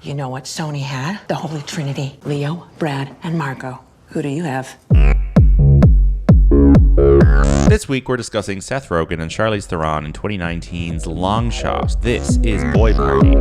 You know what Sony had? The Holy Trinity. Leo, Brad, and Marco. Who do you have? This week we're discussing Seth Rogen and Charlize Theron in 2019's Long Shot. This is Boy Party.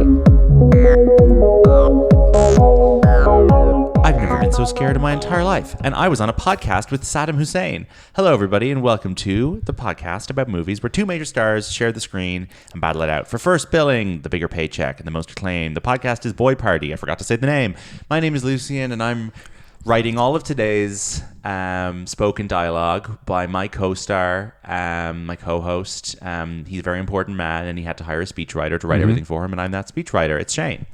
I've never been so scared in my entire life, and I was on a podcast with Saddam Hussein. Hello everybody, and welcome to the podcast about movies where two major stars share the screen and battle it out for first billing, the bigger paycheck, and the most acclaim. The podcast is Boy Party. I forgot to say the name. My name is Lucian, and I'm writing all of today's spoken dialogue by my co-star, my co-host. He's a very important man, and he had to hire a speechwriter to write everything for him, and I'm that speechwriter. It's Shane.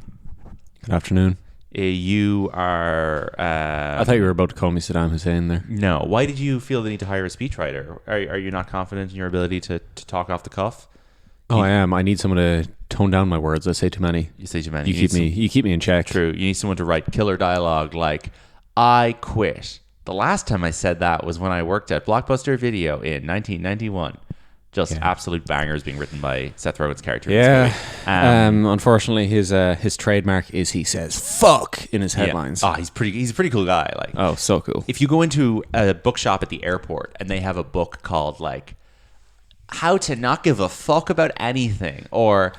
Good afternoon. You are... I thought you were about to call me Saddam Hussein there. No. Why did you feel the need to hire a speechwriter? Are you not confident in your ability to talk off the cuff? I am. I need someone to tone down my words. I say too many. You say too many. You keep me in check. True. You need someone to write killer dialogue like, I quit. The last time I said that was when I worked at Blockbuster Video in 1991. Just absolute bangers being written by Seth Rogen's character. Yeah. Unfortunately, his trademark is he says "fuck" in his headlines. Yeah. Oh, he's a pretty cool guy. Like, oh, so cool. If you go into a bookshop at the airport and they have a book called like "How to Not Give a Fuck About Anything" or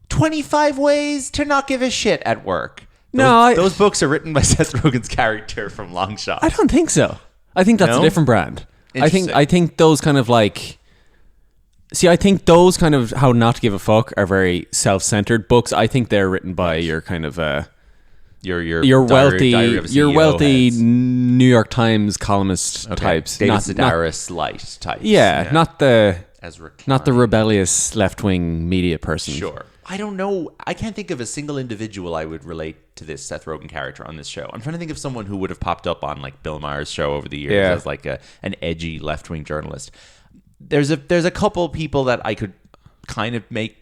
25 Ways to Not Give a Shit at Work. Those books are written by Seth Rogen's character from Long Shot. I don't think so. I think that's a different brand. I think those kind of like. See, I think those kind of how not to give a fuck are very self-centered books. I think they're written by your kind of your wealthy New York Times columnist types, David Sedaris light types. Yeah, not the rebellious left-wing media person. Sure. I don't know. I can't think of a single individual I would relate to this Seth Rogen character on this show. I'm trying to think of someone who would have popped up on like Bill Maher's show over the years as like an edgy left-wing journalist. There's a couple people that I could kind of make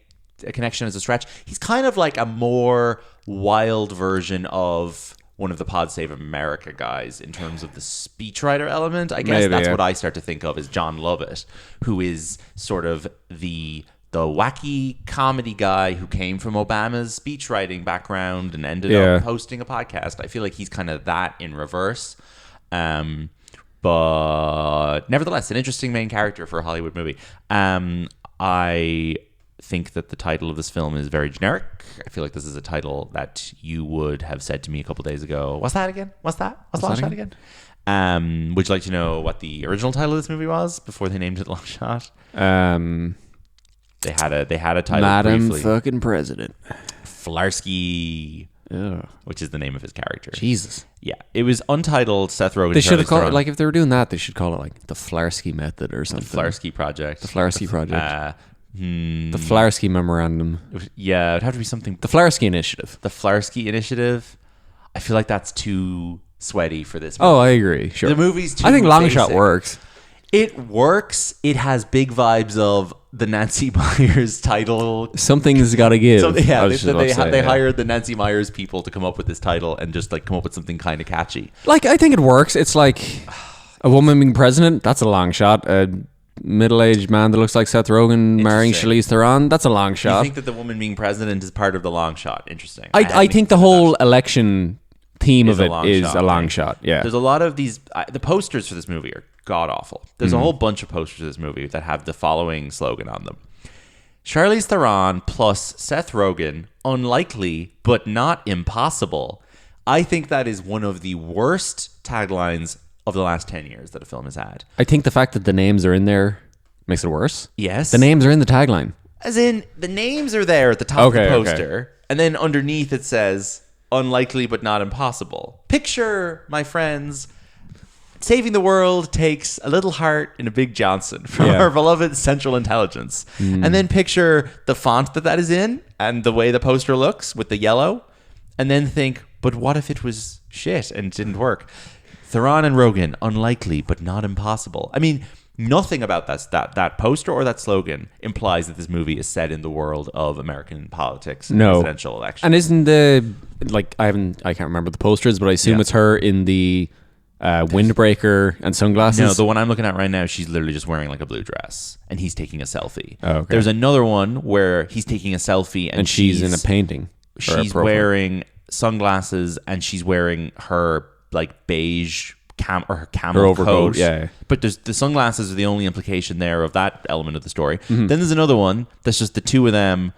a connection as a stretch. He's kind of like a more wild version of one of the Pod Save America guys in terms of the speechwriter element. I guess that's what I start to think of as John Lovett, who is sort of the wacky comedy guy who came from Obama's speechwriting background and ended up hosting a podcast. I feel like he's kind of that in reverse. But nevertheless, an interesting main character for a Hollywood movie. I think that the title of this film is very generic. I feel like this is a title that you would have said to me a couple days ago. What's that again? What's Long Shot again? Would you like to know what the original title of this movie was before they named it Long Shot? They had a title Madam briefly. fucking President. Flarsky. Which is the name of his character. Jesus. Yeah. It was untitled Seth Rogen. They should have called it, like, if they were doing that, they should call it, like, the Flarsky Method or something. The Flarsky Project. The Flarsky Project. The Flarsky Memorandum. Yeah, it would have to be something. The Flarsky Initiative. The Flarsky Initiative. I feel like that's too sweaty for this movie. Oh, I agree. Sure. The movie's too I think Long basic. Shot works. It works. It has big vibes of the Nancy Myers title. Something's got to give. They hired the Nancy Myers people to come up with this title and just like come up with something kind of catchy. Like, I think it works. It's like a woman being president. That's a long shot. A middle-aged man that looks like Seth Rogen marrying Charlize Theron. That's a long shot. You think that the woman being president is part of the long shot? Interesting. I think the whole election theme of it is a long shot. Yeah. There's a lot of these. The posters for this movie are god awful. There's a whole bunch of posters of this movie that have the following slogan on them: Charlize Theron plus Seth Rogen, unlikely but not impossible. I think that is one of the worst taglines of the last 10 years that a film has had. I think the fact that the names are in there makes it worse. Yes. The names are in the tagline. As in, the names are there at the top of the poster, and then underneath it says unlikely but not impossible. Picture, my friends, saving the world takes a little heart and a big Johnson from our beloved Central Intelligence. And then picture the font that is in and the way the poster looks with the yellow. And then think, but what if it was shit and didn't work? Theron and Rogen, unlikely but not impossible. I mean, nothing about that poster or that slogan implies that this movie is set in the world of American politics and presidential election. And isn't I can't remember the posters, but I assume it's her in the windbreaker and sunglasses. No, the one I'm looking at right now, she's literally just wearing like a blue dress and he's taking a selfie. Oh, okay. There's another one where he's taking a selfie and she's in a painting. She's wearing sunglasses, and she's wearing her like beige her camel her overcoat, coat. yeah. But the sunglasses are the only implication there of that element of the story. Then there's another one that's just the two of them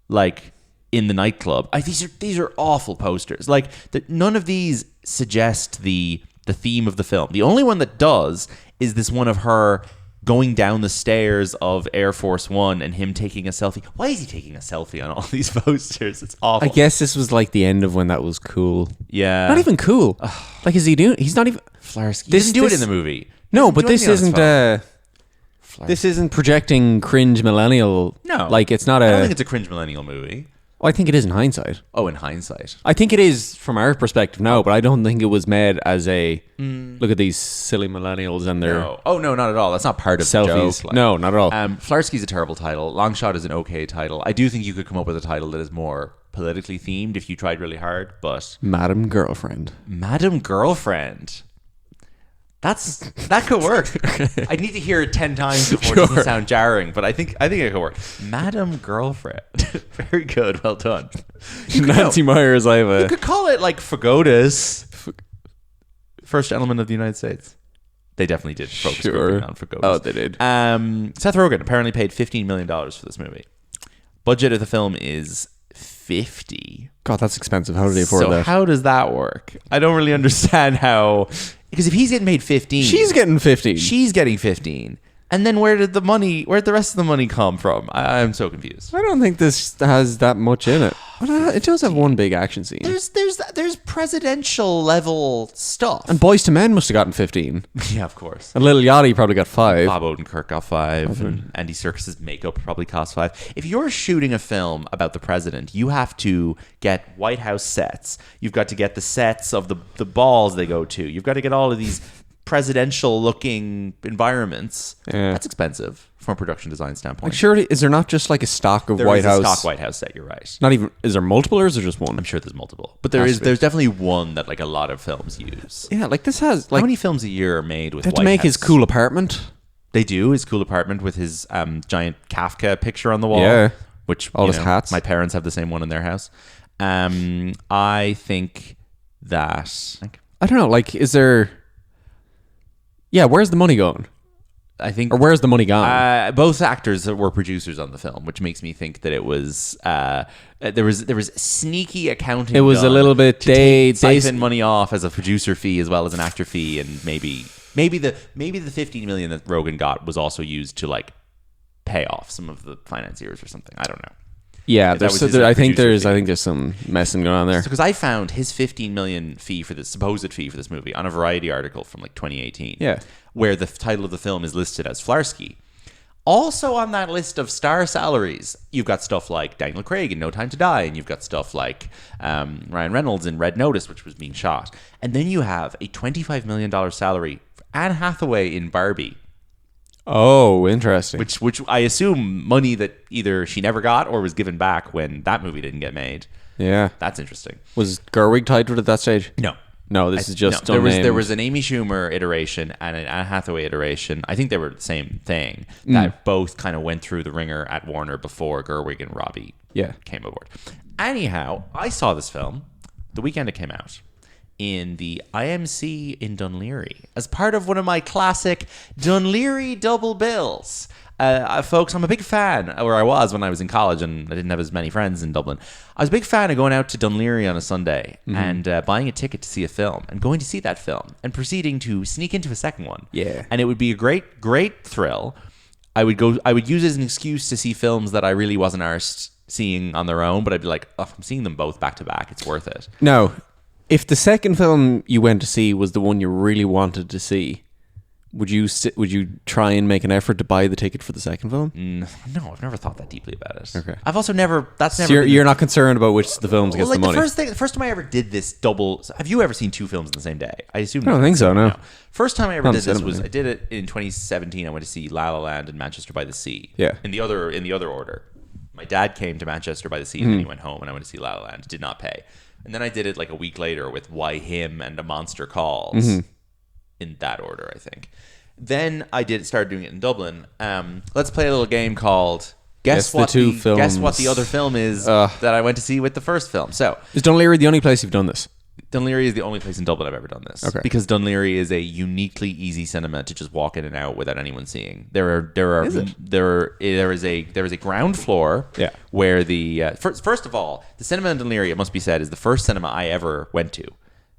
like in the nightclub. These are awful posters. Like none of these suggest the theme of the film. The only one that does is this one of her going down the stairs of Air Force One and him taking a selfie. Why is he taking a selfie on all these posters? It's awful. I guess this was like the end of when that was cool. Yeah. Not even cool. Like, is he doing? He's not even. Flarsky. He didn't do it in the movie. No, but this isn't. This isn't projecting cringe millennial. No, like it's not I don't think it's a cringe millennial movie. Well, I think it is in hindsight. Oh, in hindsight. I think it is from our perspective now, but I don't think it was made as a look at these silly millennials and their Oh no, not at all. That's not part of selfies. the joke. No, not at all. Flarsky's a terrible title. Longshot is an okay title. I do think you could come up with a title that is more politically themed if you tried really hard, but Madam Girlfriend. That could work. I need to hear it 10 times before it doesn't sound jarring, but I think it could work. Madam Girlfriend. Very good. Well done. Nancy Myers, You could call it like Fagodas. First Gentleman of the United States. They definitely did focus on Fagodas. Oh, they did. Seth Rogen apparently paid $15 million for this movie. Budget of the film is $50. God, that's expensive. How do they afford that? So how does that work? I don't really understand how... Because if he's getting paid 15... She's getting 15. She's getting 15. And then where'd the rest of the money come from? I'm so confused. I don't think this has that much in it. But it does have one big action scene. There's presidential level stuff. And Boys to Men must have gotten 15. Yeah, of course. And Lil Yachty probably got 5. Bob Odenkirk got 5. And Andy Serkis's makeup probably cost 5. If you're shooting a film about the president, you have to get White House sets. You've got to get the sets of the balls they go to. You've got to get all of these presidential looking environments. Yeah. That's expensive from a production design standpoint. Like, surely, is there not just like a stock of There White is House? a stock White House set, you're right. Not even, is there multiple or is there just one? I'm sure there's multiple. But there's definitely one that like a lot of films use. Yeah, like this has like how many films a year are made with they have White to make House? his cool apartment. They do, his cool apartment with his giant Kafka picture on the wall. Yeah. Which all his hats. My parents have the same one in their house. I think that I don't know, like is there where's the money going? I think, or where's the money gone? Both actors were producers on the film, which makes me think that it was there was sneaky accounting. It was a little bit they siphon money off as a producer fee as well as an actor fee, and maybe the $15 million that Rogen got was also used to like pay off some of the financiers or something. I don't know. Yeah, I think there's some messing going on there. Because I found his $15 million supposed fee for this movie on a Variety article from like 2018. Yeah, where the title of the film is listed as Flarsky. Also on that list of star salaries, you've got stuff like Daniel Craig in No Time to Die, and you've got stuff like Ryan Reynolds in Red Notice, which was being shot, and then you have a $25 million salary for Anne Hathaway in Barbie. Oh, interesting. Which I assume money that either she never got or was given back when that movie didn't get made. Yeah. That's interesting. Was Gerwig tied to it at that stage? No, this is just unnamed. There was an Amy Schumer iteration and an Anne Hathaway iteration. I think they were the same thing that both kind of went through the ringer at Warner before Gerwig and Robbie came aboard. Anyhow, I saw this film the weekend it came out in the IMC in Dunleary as part of one of my classic Dunleary double bills. Folks, I'm a big fan, or I was when I was in college and I didn't have as many friends in Dublin. I was a big fan of going out to Dunleary on a Sunday and buying a ticket to see a film and going to see that film and proceeding to sneak into a second one. Yeah. And it would be a great, great thrill. I would use it as an excuse to see films that I really wasn't arsed seeing on their own, but I'd be like, oh, I'm seeing them both back to back. It's worth it. No. If the second film you went to see was the one you really wanted to see, would you try and make an effort to buy the ticket for the second film? No, I've never thought that deeply about it. Okay. I've also never. That's so never. You're not concerned about which the films gets the money. The first time I ever did this double. Have you ever seen two films in the same day? I assume. I don't think so. No. First time I ever did this was I did it in 2017. I went to see La La Land and Manchester by the Sea. Yeah. In the other order, my dad came to Manchester by the Sea and then he went home and I went to see La La Land. Did not pay. And then I did it like a week later with Why Him and A Monster Calls in that order, I think. Then I started doing it in Dublin. Let's play a little game called Guess what the two the films. Guess what the other film is that I went to see with the first film. So is Dunleary the only place you've done this? Dunleary is the only place in Dublin I've ever done this. Okay. Because Dunleary is a uniquely easy cinema to just walk in and out without anyone seeing. There is a ground floor where the first of all, the cinema in Dunleary, it must be said, is the first cinema I ever went to.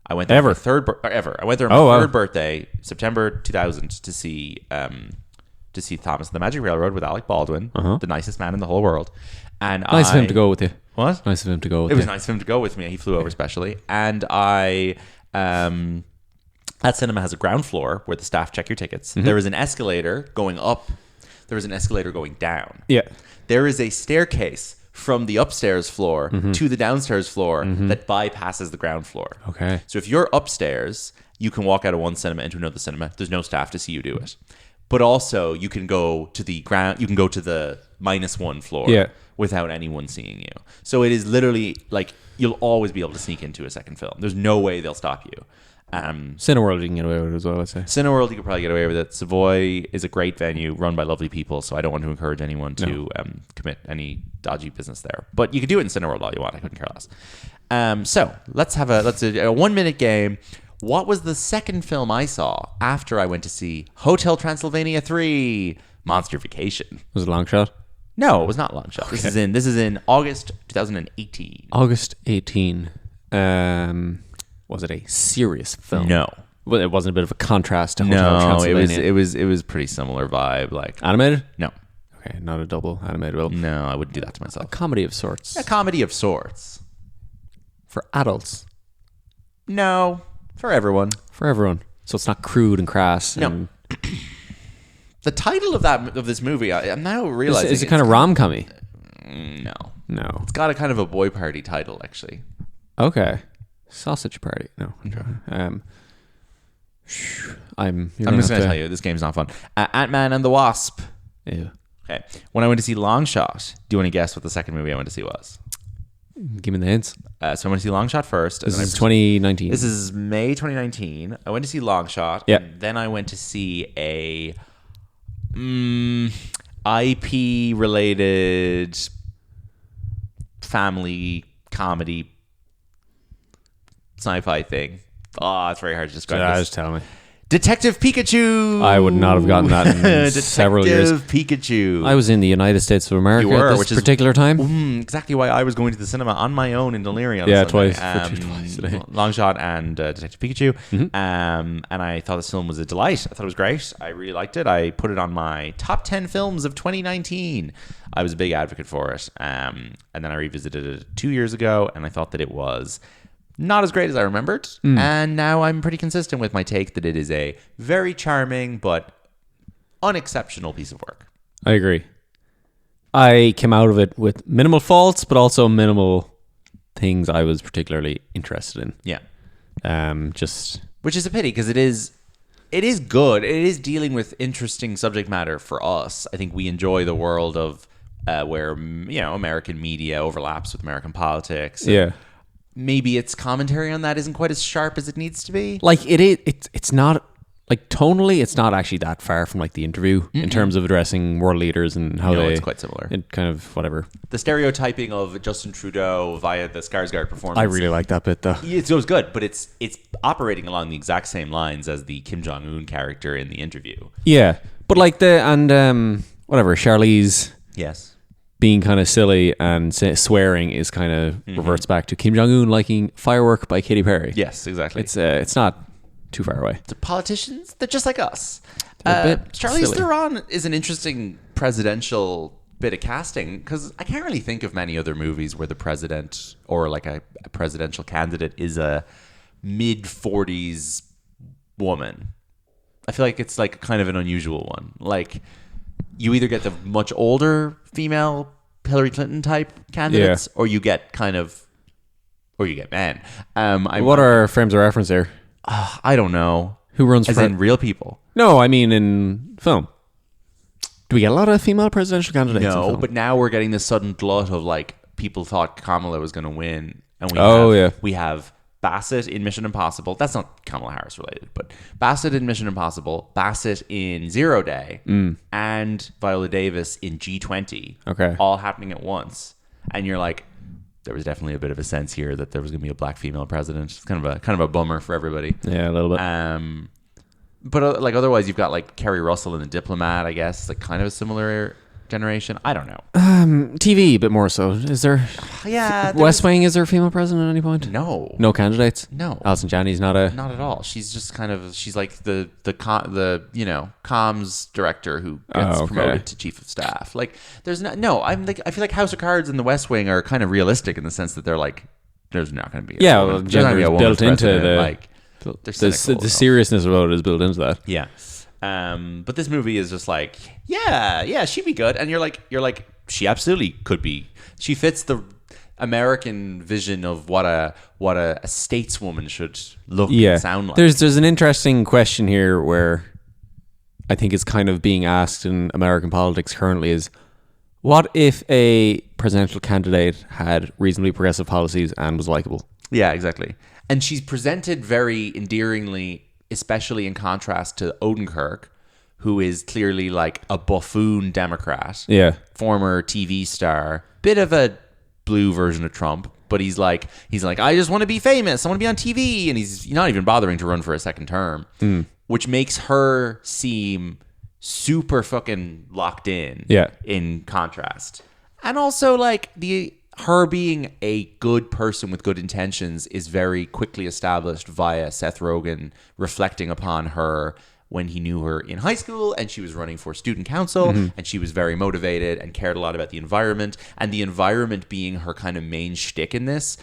I went there on my third birthday, September 2000, to see Thomas and the Magic Railroad with Alec Baldwin, the nicest man in the whole world. And nice of him to go with you. What? Nice of him to go with you. It you. was nice of him to go with me. He flew over specially. And that cinema has a ground floor where the staff check your tickets. Mm-hmm. There is an escalator going up. There is an escalator going down. Yeah. There is a staircase from the upstairs floor to the downstairs floor that bypasses the ground floor. Okay. So if you're upstairs, you can walk out of one cinema into another cinema. There's no staff to see you do it. But also, you can go to the ground. You can go to the -1 floor without anyone seeing you. So it is literally like you'll always be able to sneak into a second film. There's no way they'll stop you. Cineworld you can get away with it as well, I'd say. Cineworld, you could probably get away with it. Savoy is a great venue run by lovely people, so I don't want to encourage anyone to commit any dodgy business there. But you could do it in Cineworld all you want. I couldn't care less. So let's do a 1-minute game. What was the second film I saw after I went to see Hotel Transylvania 3: Monster Vacation? Was it Long Shot? No, it was not Long Shot. Okay. This is in August 2018. August 18. Was it a serious film? No. Well, it wasn't a bit of a contrast to Hotel Transylvania. it was pretty similar vibe. Like animated? No. Okay, not a double animated. Well, no, I wouldn't do that to myself. A comedy of sorts. A comedy of sorts. For adults? No. For everyone. For everyone. So it's not crude and crass. No. The title of this movie, I'm now realizing... Is it kind of rom-commy? No. It's got a kind of a boy party title, actually. Okay. Sausage Party. No. I'm just going to tell you, this game's not fun. Ant-Man and the Wasp. Ew. Okay. When I went to see Long Shot, do you want to guess what the second movie I went to see was? Give me the hints. So I went to see Long Shot first. This is 2019. This is May 2019. I went to see Long Shot. Yeah. And then I went to see a IP-related family comedy sci-fi thing. Oh, it's very hard to describe this. Just tell me. Detective Pikachu. I would not have gotten that in several years. Detective Pikachu. I was in the United States of America at this particular time. Exactly why I was going to the cinema on my own in Delirium. Twice. Today. Long Shot and Detective Pikachu. Mm-hmm. And I thought this film was a delight. I thought it was great. I really liked it. I put it on my top 10 films of 2019. I was a big advocate for it. And then I revisited it 2 years ago, and I thought that it was not as great as I remembered. And now I'm pretty consistent with my take that it is a very charming but unexceptional piece of work. I agree. I came out of it with minimal faults, but also minimal things I was particularly interested in. Yeah. Which is a pity, because it is good. It is dealing with interesting subject matter for us. I think we enjoy the world of where American media overlaps with American politics. Yeah. Maybe its commentary on that isn't quite as sharp as it needs to be. Like it's not, like, tonally, it's not actually that far from like The Interview in terms of addressing world leaders and how it's quite similar. It kind of whatever. The stereotyping of Justin Trudeau via the Skarsgård performance. I really like that bit though. It was good, but it's operating along the exact same lines as the Kim Jong-un character in The Interview. Yeah, but like Charlize. Yes. Being kind of silly and swearing is kind of reverts back to Kim Jong-un liking Firework by Katy Perry. Yes, exactly. It's not too far away. The politicians, they're just like us. Charlize Theron is an interesting presidential bit of casting, because I can't really think of many other movies where the president or like a presidential candidate is a mid-40s woman. I feel like it's like kind of an unusual one. Like, you either get the much older female Hillary Clinton type candidates, or you get men. What are frames of reference there? I don't know. Who runs in real people? No, I mean in film. Do we get a lot of female presidential candidates? No, but now we're getting this sudden glut of like people thought Kamala was going to win, and we have Bassett in Mission Impossible. That's not Kamala Harris related, but Bassett in Mission Impossible, Bassett in Zero Day, and Viola Davis in G20. Okay. All happening at once. And you're like, there was definitely a bit of a sense here that there was going to be a black female president. It's kind of a bummer for everybody. Yeah, a little bit. But like otherwise, you've got like Kerry Russell in The Diplomat, I guess, like kind of a similar generation. I don't know. TV a bit more so. Is there? Yeah. West Wing, is there a female president at any point? No Candidates. No. Alison Janney's not at all. She's just kind of, she's like the comms director who gets promoted to chief of staff. Like there's no. I feel like House of Cards and The West Wing are kind of realistic in the sense that they're like, there's not going to be gender is built into the like the seriousness about it is built into that. Yeah. But this movie is just like, yeah, she'd be good. And you're like, she absolutely could be. She fits the American vision of what a stateswoman should look and sound like. There's an interesting question here where I think is kind of being asked in American politics currently is, what if a presidential candidate had reasonably progressive policies and was likable? Yeah, exactly. And she's presented very endearingly, especially in contrast to Odenkirk, who is clearly like a buffoon Democrat, former TV star, bit of a blue version of Trump, but he's like, I just want to be famous, I want to be on TV, and he's not even bothering to run for a second term, which makes her seem super fucking locked in. In contrast, and also like her being a good person with good intentions is very quickly established via Seth Rogen reflecting upon her when he knew her in high school and she was running for student council and she was very motivated and cared a lot about the environment, and the environment being her kind of main shtick in this.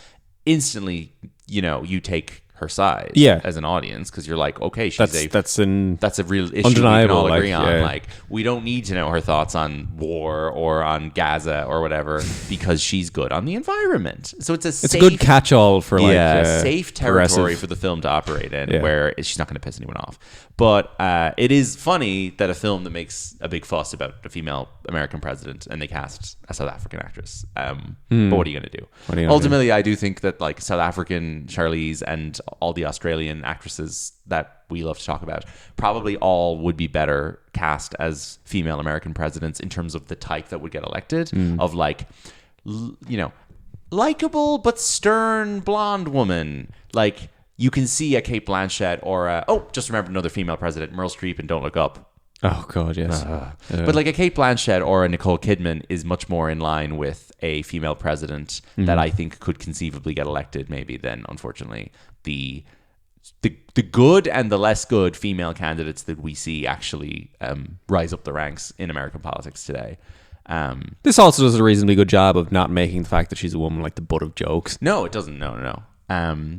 Instantly, you take her side as an audience because you're like, okay, that's a real issue we can all agree on. Like, we don't need to know her thoughts on war or on Gaza or whatever because she's good on the environment. So it's a good catch-all for safe territory for the film to operate in, where she's not going to piss anyone off. But it is funny that a film that makes a big fuss about a female American president and they cast a South African actress. But what are you going to do? Ultimately, I do think that like South African Charlize and all the Australian actresses that we love to talk about probably all would be better cast as female American presidents in terms of the type that would get elected, of like, likable but stern blonde woman. Like, you can see a Cate Blanchett or just remember another female president, Meryl Streep in Don't Look Up. Oh God, yes. But like a Cate Blanchett or a Nicole Kidman is much more in line with a female president that I think could conceivably get elected, maybe, than unfortunately the good and the less good female candidates that we see actually rise up the ranks in American politics today. This also does a reasonably good job of not making the fact that she's a woman like the butt of jokes. No, it doesn't. No.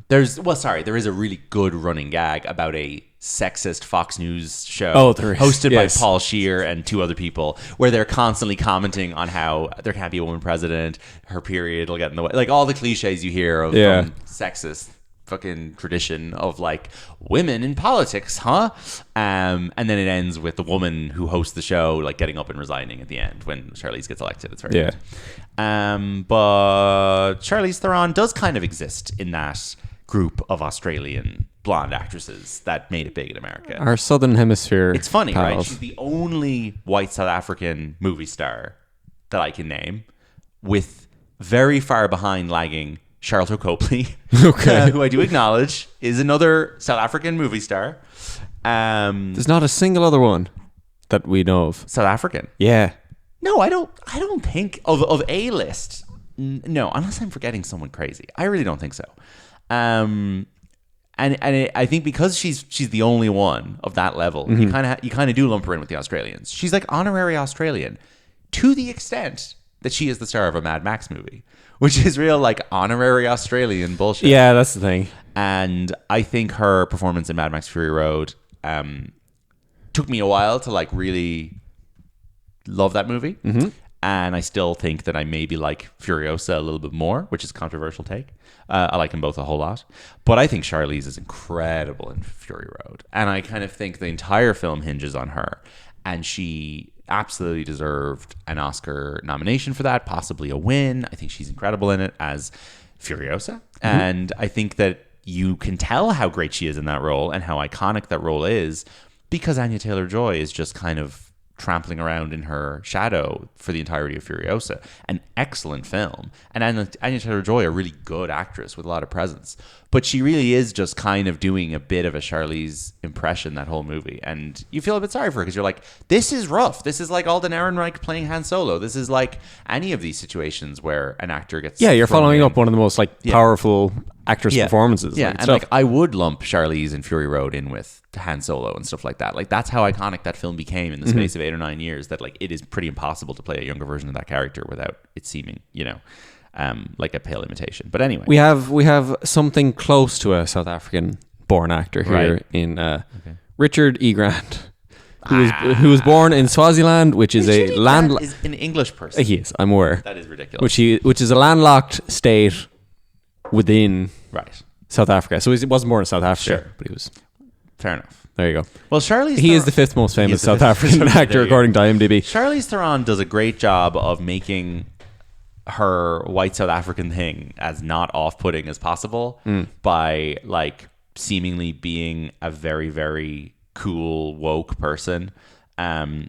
There is a really good running gag about a sexist Fox News show hosted by Paul Scheer and two other people, where they're constantly commenting on how there can't be a woman president, her period will get in the way, like all the cliches you hear of sexist fucking tradition of like women in politics, huh? And then it ends with the woman who hosts the show like getting up and resigning at the end when Charlize gets elected. It's very good. But Charlize Theron does kind of exist in that group of Australian blonde actresses that made it big in America. Our Southern Hemisphere. It's funny, right? She's the only white South African movie star that I can name, with very far behind lagging Charlotte Copley, who I do acknowledge is another South African movie star. There's not a single other one that we know of. South African? Yeah. No, I don't think of A list. No, unless I'm forgetting someone crazy. I really don't think so. And I think because she's the only one of that level, you kind of do lump her in with the Australians. She's like honorary Australian to the extent that she is the star of a Mad Max movie, which is real like honorary Australian bullshit. Yeah, that's the thing. And I think her performance in Mad Max Fury Road took me a while to like really love that movie. And I still think that I maybe like Furiosa a little bit more, which is a controversial take. I like them both a whole lot. But I think Charlize is incredible in Fury Road. And I kind of think the entire film hinges on her. And she absolutely deserved an Oscar nomination for that, possibly a win. I think she's incredible in it as Furiosa. And I think that, you can tell how great she is in that role and how iconic that role is because Anya Taylor-Joy is just kind of trampling around in her shadow for the entirety of Furiosa. An excellent film. And Anya Taylor-Joy, a really good actress with a lot of presence. But she really is just kind of doing a bit of a Charlize impression that whole movie. And you feel a bit sorry for her because you're like, this is rough. This is like Alden Ehrenreich playing Han Solo. This is like any of these situations where an actor gets... Yeah, you're following up one of the most powerful actress performances. Yeah, and like I would lump Charlize and Fury Road in with Han Solo and stuff like that. Like that's how iconic that film became in the space of 8 or 9 years, that like it is pretty impossible to play a younger version of that character without it seeming, like a pale imitation. But anyway. We have something close to a South African born actor here in Richard E. Grant. Who was born in Swaziland, which is a land... is an English person. He is, I'm aware. That is ridiculous. Which is a landlocked state within South Africa. So he wasn't born in South Africa, but he was... Fair enough. There you go. Well, Charlize... He is the fifth most famous South African actor, according to IMDb. Charlize Theron does a great job of making her white South African thing as not off-putting as possible by, like, seemingly being a very, very cool, woke person.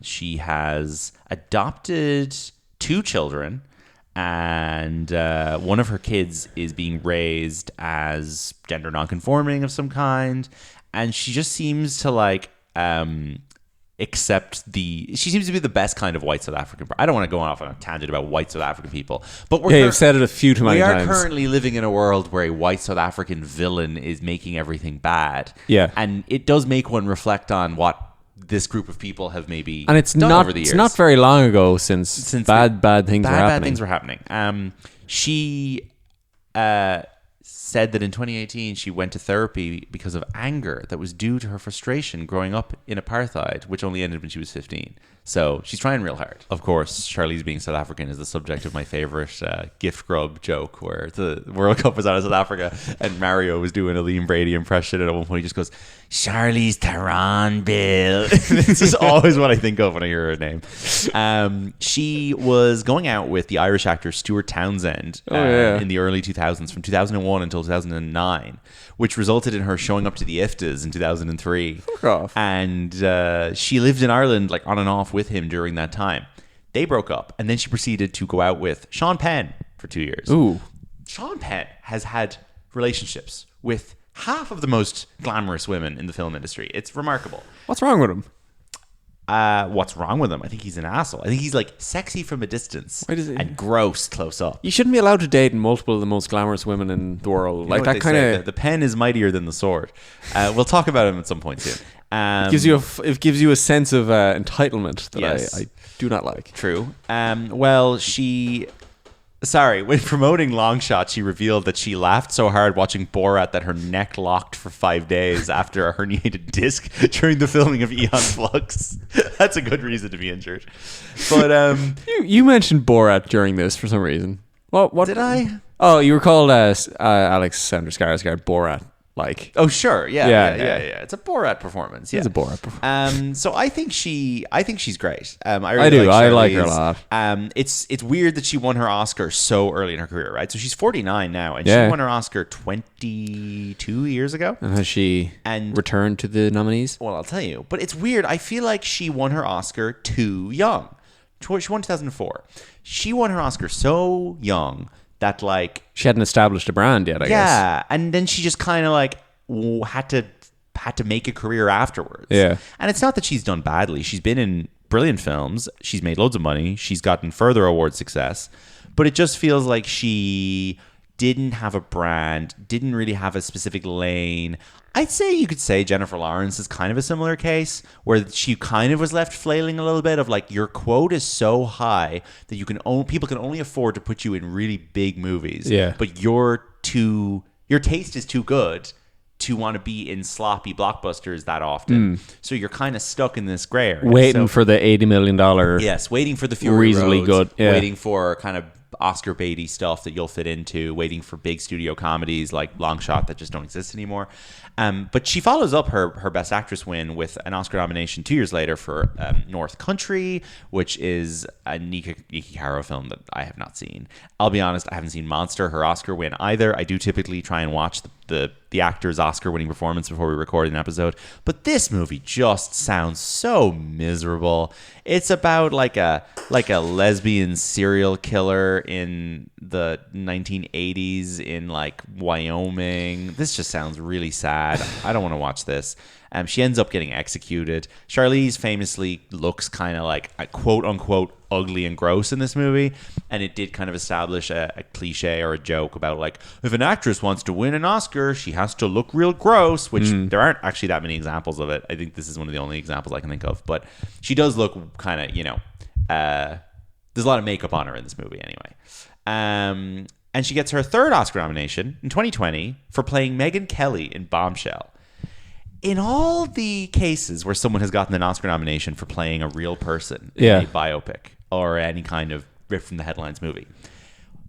She has adopted 2 children, and one of her kids is being raised as gender nonconforming of some kind, and she just seems to like she seems to be the best kind of white South African. I don't want to go off on a tangent about white South African people, but you've said it a few too many times. We are currently living in a world where a white South African villain is making everything bad. Yeah, and it does make one reflect on what this group of people have maybe and it's done not over the years. It's not very long ago since bad things were happening. She said that in 2018 she went to therapy because of anger that was due to her frustration growing up in apartheid, which only ended when she was 15. So she's trying real hard. Of course, Charlize being South African is the subject of my favorite gift grub joke, where the World Cup was out of South Africa and Mario was doing a Liam Brady impression, and at one point he just goes, Charlize Theron, Bill. This is always what I think of when I hear her name. She was going out with the Irish actor Stuart Townsend in the early 2000s, from 2001 until 2009, which resulted in her showing up to the IFTAs in 2003. Fuck off. And she lived in Ireland, like on and off with him during that time. They broke up, and then she proceeded to go out with Sean Penn for 2 years. Ooh. Sean Penn has had relationships with half of the most glamorous women in the film industry. It's remarkable. What's wrong with him? What's wrong with him? I think he's an asshole. I think he's like sexy from a distance and gross close up. You shouldn't be allowed to date multiple of the most glamorous women in the world. Like that kind of... The pen is mightier than the sword. We'll talk about him at some point soon. It gives you a sense of entitlement that I do not like. True. Well, when promoting Long Shot, she revealed that she laughed so hard watching Borat that her neck locked for 5 days after a herniated disc during the filming of Aeon Flux. That's a good reason to be injured. But you mentioned Borat during this for some reason. What did I? Oh, you were called Alexander Skarsgård Borat. Like, oh sure, yeah. It's a Borat performance. Yeah. It's a Borat performance. So I think she's great. I like her a lot. It's weird that she won her Oscar so early in her career, right? So she's 49 now, and she won her Oscar 22 years ago. And has she returned to the nominees? Well, I'll tell you. But it's weird. I feel like she won her Oscar too young. She won 2004. She won her Oscar so young that like she hadn't established a brand yet, I guess. Yeah, and then she just kind of like had to make a career afterwards. Yeah, and it's not that she's done badly. She's been in brilliant films. She's made loads of money. She's gotten further award success, but it just feels like she didn't have a brand, didn't really have a specific lane. I'd say you could say Jennifer Lawrence is kind of a similar case, where she kind of was left flailing a little bit of like, your quote is so high that people can only afford to put you in really big movies. Yeah. But your taste is too good to want to be in sloppy blockbusters that often. So you're kind of stuck in this gray area. Waiting for the $80 million. Yes, waiting for the Fury reasonably Roads, good. Yeah. Waiting for kind of Oscar baity stuff that you'll fit into, waiting for big studio comedies like Long Shot that just don't exist anymore. But she follows up her Best Actress win with an Oscar nomination 2 years later for North Country, which is a Niki Caro film that I have not seen. I'll be honest, I haven't seen Monster, her Oscar win either. I do typically try and watch the the actor's Oscar-winning performance before we recorded an episode. But this movie just sounds so miserable. It's about like a lesbian serial killer in the 1980s in like Wyoming. This just sounds really sad. I don't want to watch this. She ends up getting executed. Charlize famously looks kind of like quote unquote ugly and gross in this movie, and it did kind of establish a cliche or a joke about like, if an actress wants to win an Oscar, she has to look real gross, which there aren't actually that many examples of it. I think this is one of the only examples I can think of, but she does look kind of, there's a lot of makeup on her in this movie anyway. And she gets her third Oscar nomination in 2020 for playing Megyn Kelly in Bombshell. In all the cases where someone has gotten an Oscar nomination for playing a real person in a biopic or any kind of ripped from the headlines movie,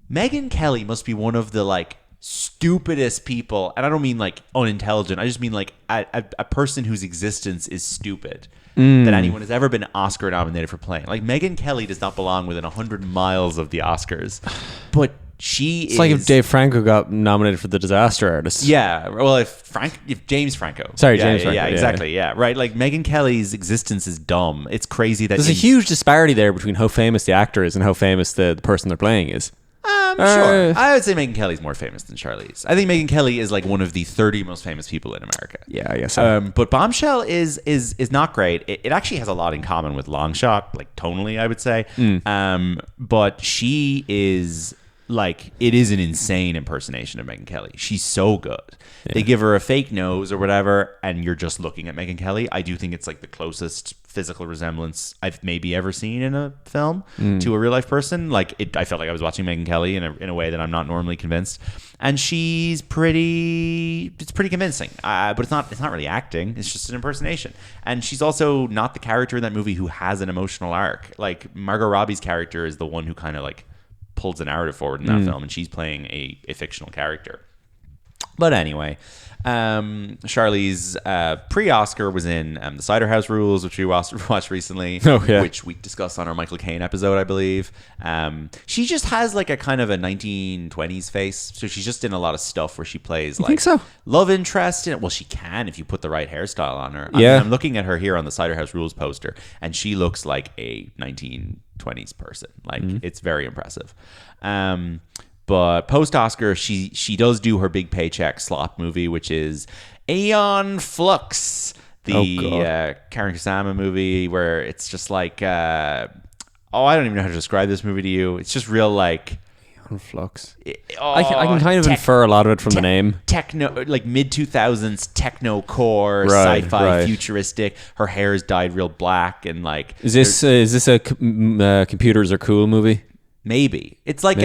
Megyn Kelly must be one of the like stupidest people, and I don't mean like unintelligent, I just mean like a person whose existence is stupid that anyone has ever been Oscar nominated for playing. Like Megyn Kelly does not belong within 100 miles of the Oscars, but it's like if Dave Franco got nominated for the Disaster Artist. Yeah, well, if James Franco. Sorry, yeah, James Franco. Yeah, exactly. Yeah, right. Like Megyn Kelly's existence is dumb. It's crazy that there's a huge disparity there between how famous the actor is and how famous the person they're playing is. Sure. I would say Megyn Kelly's more famous than Charlize. I think Megyn Kelly is like one of the 30 most famous people in America. Yeah, I guess so. But Bombshell is not great. It actually has a lot in common with Longshot, like tonally, I would say. But she is like, it is an insane impersonation of Megyn Kelly. She's so good. Yeah. They give her a fake nose or whatever, and you're just looking at Megyn Kelly. I do think it's like the closest physical resemblance I've maybe ever seen in a film to a real life person. Like I felt like I was watching Megyn Kelly in a way that I'm not normally convinced. And it's pretty convincing. But it's not really acting. It's just an impersonation. And she's also not the character in that movie who has an emotional arc. Like Margot Robbie's character is the one who kind of like pulls the narrative forward in that film, and she's playing a fictional character. But anyway, Charlize pre-Oscar was in The Cider House Rules, which we watched recently, which we discussed on our Michael Caine episode, I believe. She just has like a kind of a 1920s face, so she's just in a lot of stuff where she plays like love interest in it. Well, she can if you put the right hairstyle on her. I mean, I'm looking at her here on the Cider House Rules poster, and she looks like a 1920s person. Like it's very impressive. But post-Oscar, she does do her big paycheck slop movie, which is Aeon Flux, the Karen Kusama movie, where it's just like, I don't even know how to describe this movie to you. It's just real like... Aeon Flux. I can kind of infer a lot of it from the name. Techno, like mid-2000s techno-core, sci-fi, futuristic. Her hair is dyed real black and like... Is this a computers are cool movie? Maybe. It's like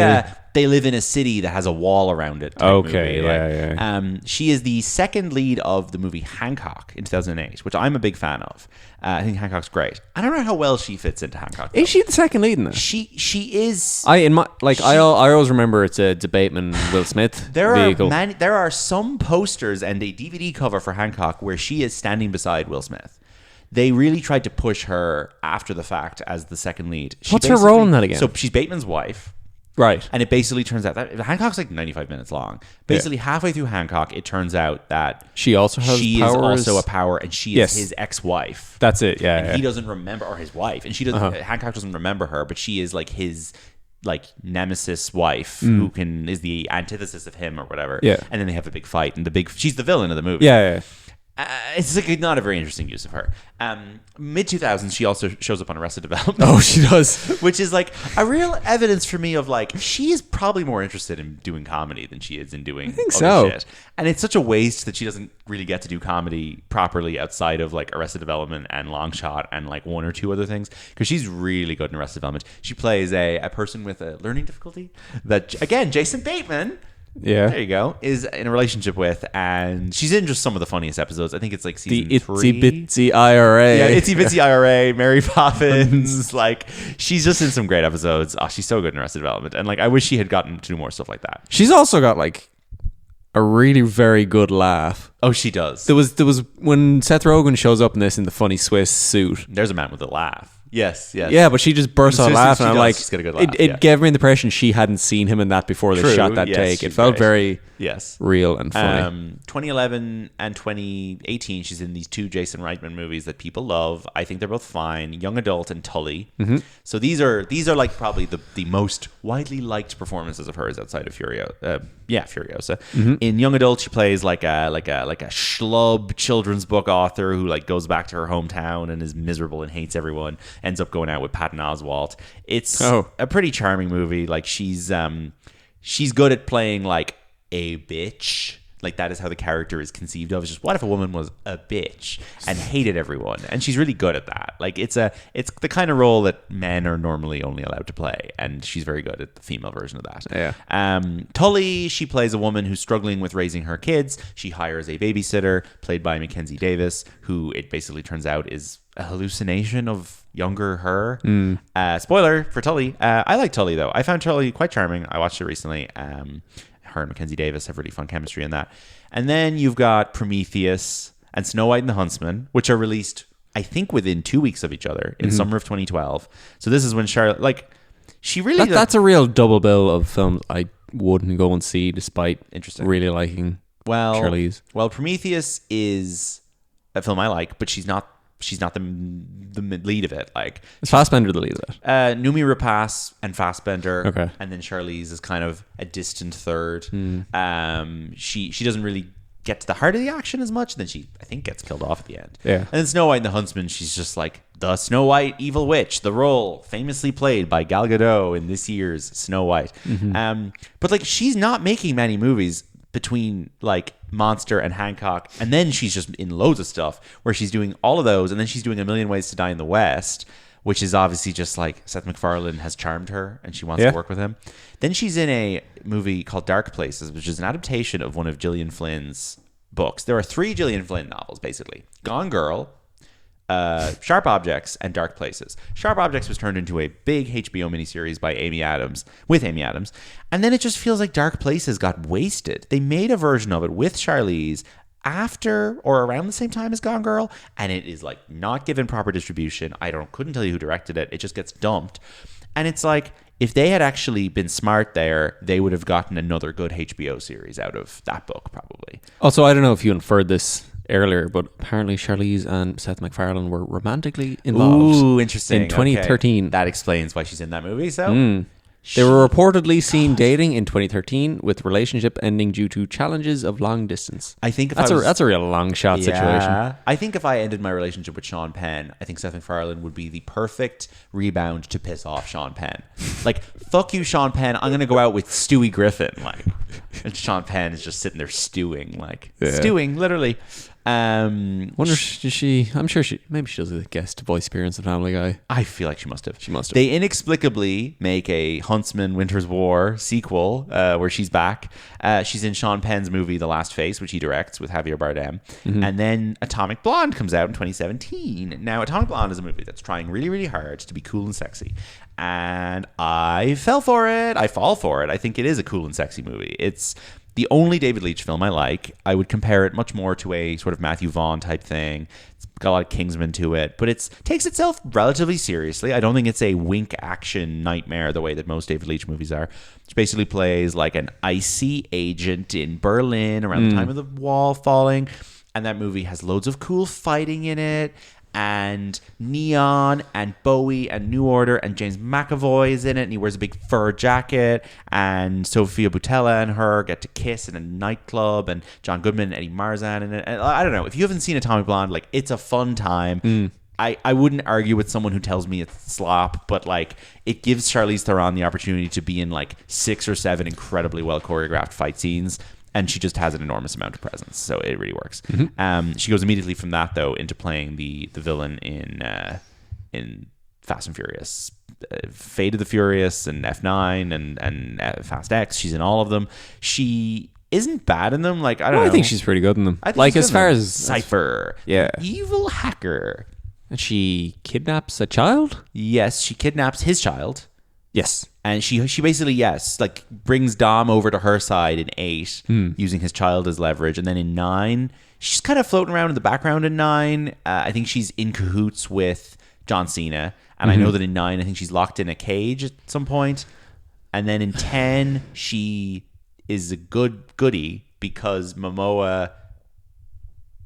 they live in a city that has a wall around it. Movie. She is the second lead of the movie Hancock in 2008, which I'm a big fan of. I think Hancock's great. I don't know how well she fits into Hancock, though. Is she the second lead in it? She is. I always remember it's a Bateman Will Smith vehicle. There are some posters and a DVD cover for Hancock where she is standing beside Will Smith. They really tried to push her after the fact as the second lead. What's her role in that again? So she's Bateman's wife. Right. And it basically turns out that Hancock's like 95 minutes long. Basically, halfway through Hancock, it turns out that she also has she powers. Is also a power, and she is his ex-wife. That's it. Yeah. And he doesn't remember, or his wife, and she doesn't. Hancock doesn't remember her, but she is like his like nemesis wife who is the antithesis of him or whatever. Yeah. And then they have a big fight, and she's the villain of the movie. Yeah. It's like not a very interesting use of her. Mid-2000s, she also shows up on Arrested Development. Oh, she does. Which is like a real evidence for me of like, she is probably more interested in doing comedy than she is in doing other shit. And it's such a waste that she doesn't really get to do comedy properly outside of like Arrested Development and Longshot and like one or two other things. Because she's really good in Arrested Development. She plays a person with a learning difficulty that, again, Jason Bateman... Yeah, there you go. Is in a relationship with, and she's in just some of the funniest episodes. I think it's like season 3. Itsy Bitsy IRA. Yeah, Itsy Bitsy IRA. Mary Poppins. Like she's just in some great episodes. Oh, she's so good in Arrested Development, and like I wish she had gotten to do more stuff like that. She's also got like a really very good laugh. Oh, she does. There was when Seth Rogen shows up in this in the funny Swiss suit. There's a man with a laugh. Yes. Yeah, but she just bursts out laughing. I'm like, she's got a good laugh, it gave me the impression she hadn't seen him in that before they shot that take. It felt very real and funny. 2011 and 2018, she's in these 2 Jason Reitman movies that people love. I think they're both fine. Young Adult and Tully. Mm-hmm. So these are like probably the most widely liked performances of hers outside of Furiosa. Mm-hmm. In Young Adult, she plays like a schlub children's book author who like goes back to her hometown and is miserable and hates everyone. Ends up going out with Patton Oswalt. It's a pretty charming movie. Like she's good at playing like a bitch. Like that is how the character is conceived of. It's just, what if a woman was a bitch and hated everyone? And she's really good at that. Like it's the kind of role that men are normally only allowed to play, and she's very good at the female version of that. Yeah. Tully, she plays a woman who's struggling with raising her kids. She hires a babysitter played by Mackenzie Davis, who it basically turns out is a hallucination of younger her. Spoiler for Tully. I like Tully though. I found Tully quite charming. I watched it recently. Her and Mackenzie Davis have really fun chemistry in that. And then you've got Prometheus and Snow White and the Huntsman, which are released, I think, within 2 weeks of each other in summer of 2012. So this is when Charlotte, like, she really... That's a real double bill of films I wouldn't go and see despite really liking Charlize. Well, Prometheus is a film I like, but she's not the lead of it. Like, is Fassbender the lead of it? Noomi Rapace and Fassbender. Okay. And then Charlize is kind of a distant third. She doesn't really get to the heart of the action as much. Then she, I think, gets killed off at the end. Yeah. And then Snow White and the Huntsman, she's just like the Snow White evil witch, the role famously played by Gal Gadot in this year's Snow White. But like, she's not making many movies between like Monster and Hancock, and then she's just in loads of stuff where she's doing all of those, and then she's doing A Million Ways to Die in the West, which is obviously just like Seth MacFarlane has charmed her and she wants to work with him. Then she's in a movie called Dark Places, which is an adaptation of one of Gillian Flynn's books. There are 3 Gillian Flynn novels, basically. Gone Girl, Sharp Objects, and Dark Places. Sharp Objects was turned into a big HBO miniseries by Amy Adams, and then it just feels like Dark Places got wasted. They made a version of it with Charlize after or around the same time as Gone Girl, and it is like not given proper distribution. Couldn't tell you who directed it. It just gets dumped. And it's like, if they had actually been smart there, they would have gotten another good HBO series out of that book, probably. Also, I don't know if you inferred this earlier, but apparently Charlize and Seth MacFarlane were romantically involved. Ooh, interesting. In 2013. Okay. That explains why she's in that movie. So they were reportedly seen dating in 2013, with relationship ending due to challenges of long distance. I think that's a real long shot situation. I think if I ended my relationship with Sean Penn, I think Seth MacFarlane would be the perfect rebound to piss off Sean Penn. Like, fuck you, Sean Penn. I'm gonna go out with Stewie Griffin. Like, and Sean Penn is just sitting there stewing, literally. Wonder I'm sure maybe she does a guest voice appearance in Family Guy. I feel like she must have. They inexplicably make a Huntsman Winter's War sequel where she's back. She's in Sean Penn's movie The Last Face, which he directs with Javier Bardem. And then Atomic Blonde comes out in 2017. Now, Atomic Blonde is a movie that's trying really, really hard to be cool and sexy. And I fall for it. I think it is a cool and sexy movie. It's the only David Leitch film I like. I would compare it much more to a sort of Matthew Vaughn type thing. It's got a lot of Kingsman to it, but it takes itself relatively seriously. I don't think it's a wink action nightmare the way that most David Leitch movies are. It basically plays like an icy agent in Berlin around the time of the wall falling. And that movie has loads of cool fighting in it, and neon and Bowie and New Order, and James McAvoy is in it, and he wears a big fur jacket, and Sofia Boutella and her get to kiss in a nightclub, and John Goodman and Eddie Marzan in it. And I don't know, if you haven't seen Atomic Blonde, like, it's a fun time. I wouldn't argue with someone who tells me it's slop, but like, it gives Charlize Theron the opportunity to be in like 6 or 7 incredibly well choreographed fight scenes. And she just has an enormous amount of presence, so it really works. She goes immediately from that, though, into playing the villain in Fast and Furious, Fate of the Furious, and F9, and Fast X. She's in all of them. She isn't bad in them. Like, I don't know. I think she's pretty good in them. Like, as far as Cypher, evil hacker, and she kidnaps a child. Yes, she kidnaps his child. Yes. And she basically, like, brings Dom over to her side in 8, using his child as leverage. And then in 9, she's kind of floating around in the background in 9. I think she's in cahoots with John Cena. And I know that in 9, I think she's locked in a cage at some point. And then in 10, she is a goodie because Momoa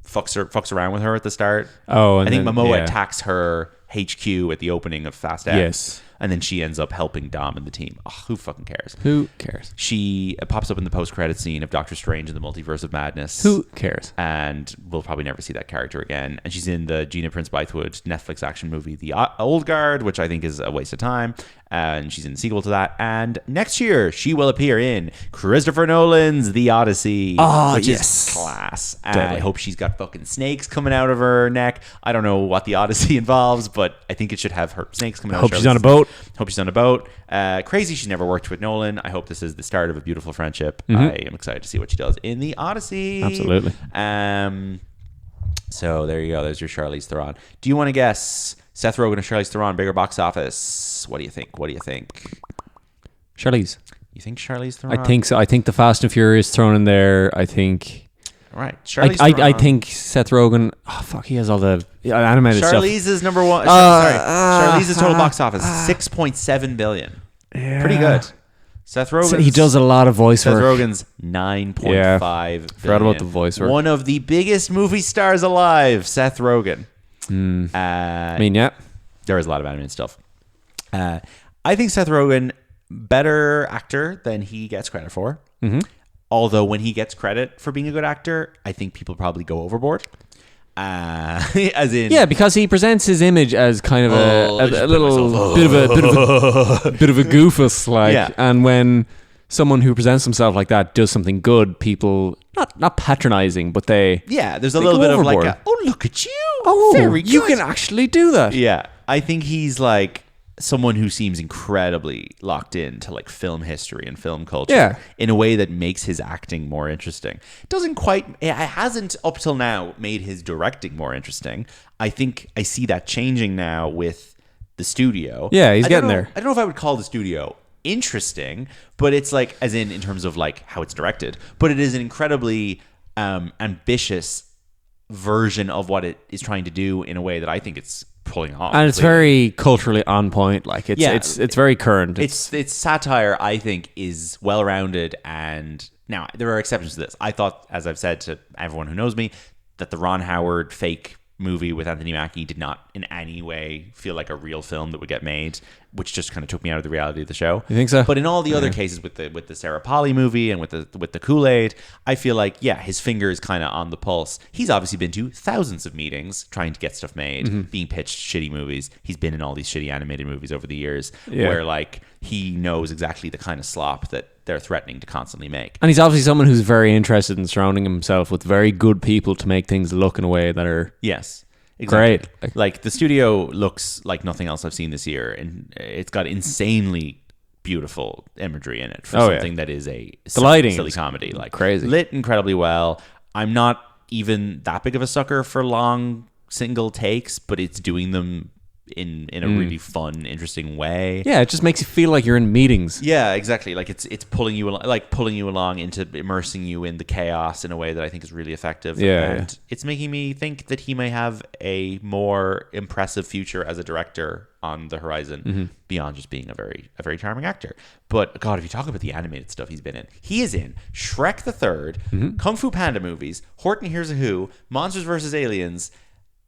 fucks around with her at the start. Oh, and I think then, Momoa attacks her HQ at the opening of Fast X. Yes. And then she ends up helping Dom and the team. Oh, who fucking cares? Who cares? She pops up in the post-credit scene of Doctor Strange and the Multiverse of Madness. Who cares? And we'll probably never see that character again. And she's in the Gina Prince Bythewood Netflix action movie, The Old Guard, which I think is a waste of time. And she's in the sequel to that. And next year, she will appear in Christopher Nolan's The Odyssey, which is class. And I hope she's got fucking snakes coming out of her neck. I don't know what The Odyssey involves, but I think it should have her snakes coming out. Hope she's on a boat. Hope she's on a boat. Crazy she's never worked with Nolan. I hope this is the start of a beautiful friendship. I am excited to see what she does in The Odyssey. Absolutely. So there you go. There's your Charlize Theron. Do you want to guess Seth Rogen or Charlize Theron, bigger box office? What do you think? Charlize. You think Charlize Theron? I think so. I think the Fast and Furious thrown in there. I think... All right. Charlize Theron. I think Seth Rogen... Oh, fuck. He has all the animated stuff. Charlize is number one. Charlize's total box office, $6.7 billion. Yeah. Pretty good. Seth Rogen. He does a lot of voice work. Seth Rogen's $9.5 billion. Forgot about the voice work. One of the biggest movie stars alive, Seth Rogen. I mean, yeah. There is a lot of animated stuff. I think Seth Rogen, better actor than he gets credit for. Although when he gets credit for being a good actor, I think people probably go overboard. As in, yeah, because he presents his image as kind of a little bit of a goofus, like. Yeah. And when someone who presents himself like that does something good, people not patronizing, but there's a little bit overboard. Of like, look at you, very good. You can actually do that. Yeah, I think he's like someone who seems incredibly locked into like film history and film culture in a way that makes his acting more interesting. It hasn't up till now made his directing more interesting. I think I see that changing now with the studio. Yeah, he's getting there. I don't know if I would call the studio interesting, but it's like, as in terms of like how it's directed, but it is an incredibly ambitious version of what it is trying to do in a way that I think it's pulling off, and it's very culturally on point. Like it's very current. Its satire, I think, is well rounded. And now there are exceptions to this. I thought, as I've said to everyone who knows me, that the Ron Howard fake movie with Anthony Mackie did not in any way feel like a real film that would get made, which just kind of took me out of the reality of the show. You think so? But in all the other cases with the Sarah Polley movie and with the Kool-Aid, I feel like, his finger is kind of on the pulse. He's obviously been to thousands of meetings trying to get stuff made, being pitched shitty movies. He's been in all these shitty animated movies over the years where like he knows exactly the kind of slop that they're threatening to constantly make. And he's obviously someone who's very interested in surrounding himself with very good people to make things look in a way that are exactly. Great. Like the studio looks like nothing else I've seen this year, and it's got insanely beautiful imagery in it for something that is a silly comedy, like crazy, lit incredibly well. I'm not even that big of a sucker for long single takes, but it's doing them in a really fun, interesting way. Yeah, it just makes you feel like you're in meetings. Yeah, exactly. Like it's pulling you along into immersing you in the chaos in a way that I think is really effective. And it's making me think that he may have a more impressive future as a director on the horizon beyond just being a very charming actor. But God, if you talk about the animated stuff he's been in, he is in Shrek the Third, Kung Fu Panda movies, Horton Hears a Who, Monsters vs. Aliens,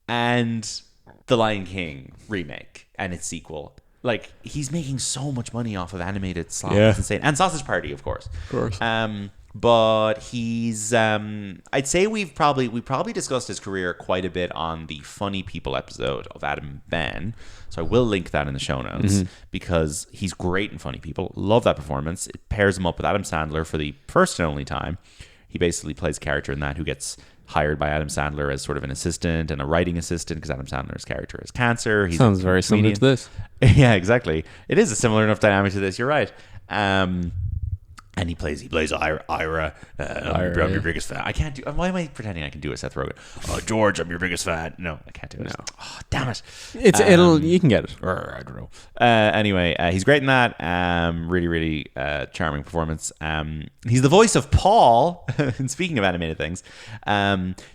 and The Lion King remake and its sequel. Like, he's making so much money off of animated slop. It's insane. And Sausage Party, of course. But he's I'd say we probably discussed his career quite a bit on the Funny People episode of Adam and Ben. So I will link that in the show notes because he's great in Funny People. Love that performance. It pairs him up with Adam Sandler for the first and only time. He basically plays a character in that who gets hired by Adam Sandler as sort of an assistant and a writing assistant because Adam Sandler's character has cancer. He sounds very similar to this. Yeah, exactly. It is a similar enough dynamic to this. You're right. And And he plays Ira. I'm your biggest fan. I can't do. Why am I pretending I can do it, Seth Rogen? George, I'm your biggest fan. No, I can't do it. No. Oh, damn it. You can get it. I don't know. Anyway, he's great in that. Really, really charming performance. He's the voice of Paul. And speaking of animated things,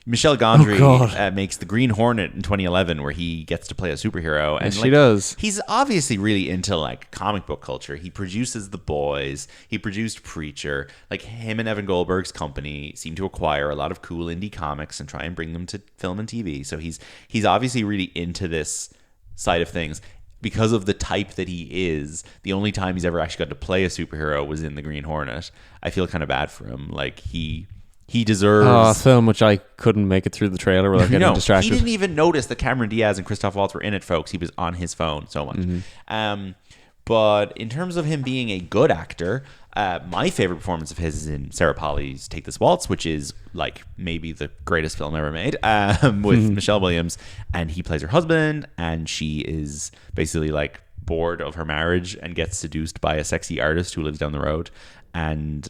Michelle Gondry makes the Green Hornet in 2011, where he gets to play a superhero. And she does. He's obviously really into like comic book culture. He produces The Boys. He produced Preacher. Like, him and Evan Goldberg's company seem to acquire a lot of cool indie comics and try and bring them to film and TV. So he's obviously really into this side of things. Because of the type that he is, the only time he's ever actually got to play a superhero was in the Green Hornet. I feel kind of bad for him. Like, he deserves a film which I couldn't make it through the trailer without getting distracted. He didn't even notice that Cameron Diaz and Christoph Waltz were in it, folks. He was on his phone so much. But in terms of him being a good actor, my favorite performance of his is in Sarah Polley's Take This Waltz, which is like maybe the greatest film ever made, with Michelle Williams. And he plays her husband, and she is basically like bored of her marriage and gets seduced by a sexy artist who lives down the road. And